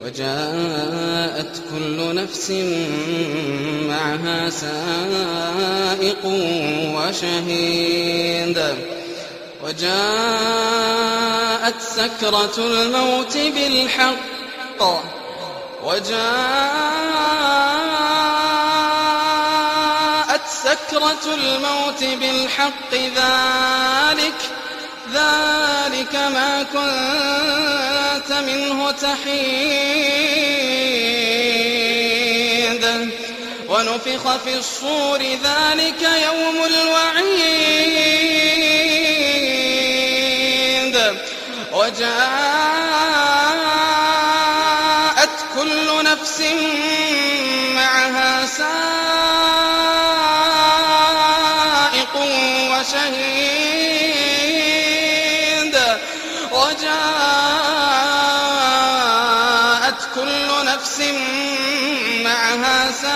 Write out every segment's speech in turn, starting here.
وجاءت كل نفس معها سائق وشهيد وجاءت سكرة الموت بالحق ذلك ما كنت منه تحيد ونفخ في الصور ذلك يوم الوعيد وجاءت كل نفس معها سائق وشهيد وجاءت كل نفس معها سائق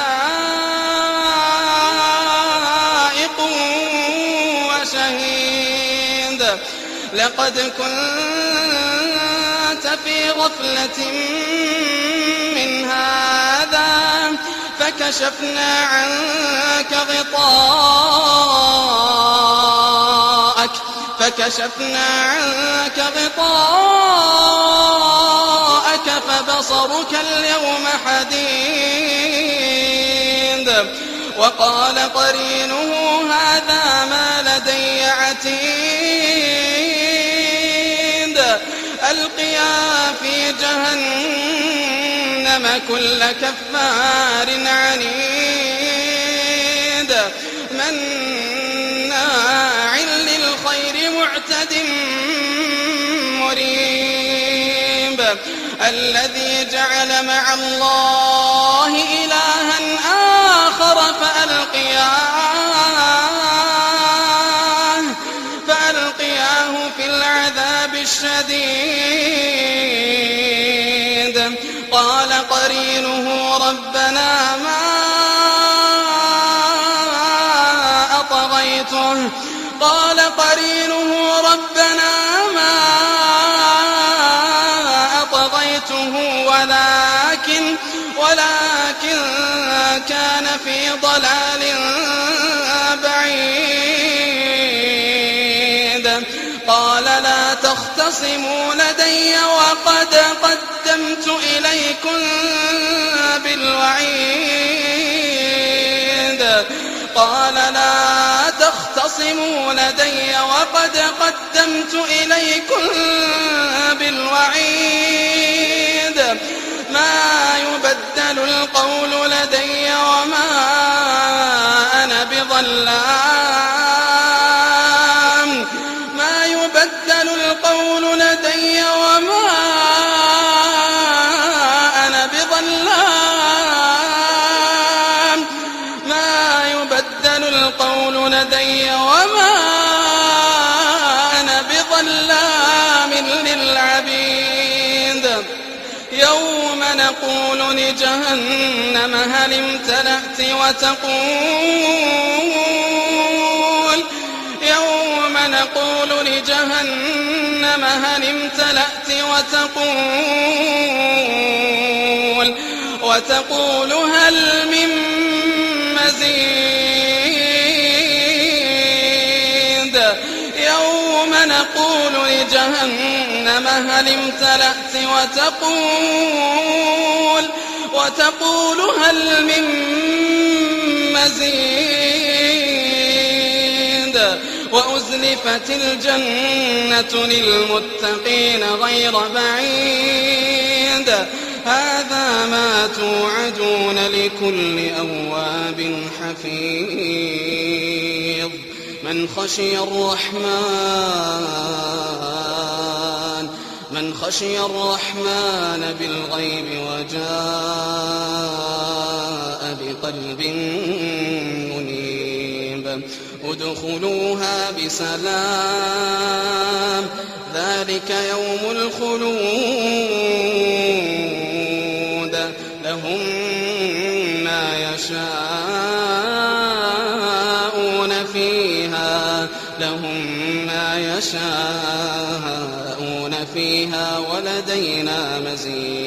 وشهيد لقد كنت في غفلة من هذا فكشفنا عنك غطاءك فبصرك اليوم حديد وقال قرينه هذا ما لدي عتيد ألقيا في جهنم كل كفار عنيد مناع للخير معتد مريب الذي جعل مع الله إلها آخر فألقياه في العذاب الشديد قال قرينه ربنا ما أطغيته ولكن كان في ضلال بعيد قال لا تختصموا لدي وقد قدمت إليكم بالوعيد ما يبدل القول لدي وما أنا بظلام للعبيد يوم نقول لجهنم هل امتلأت وتقول هل من مزيد يوم نقول لجهنم هل امتلأت وتقول هل من مزيد وأزلفت الجنة للمتقين غير بعيد هذا ما توعدون لكل أواب حفيظ من خشي الرحمن بالغيب وجاء بقلب منيب ادخلوها بسلام ذلك يوم الخلود لهم ما يشاءون فيها ولدينا مزيد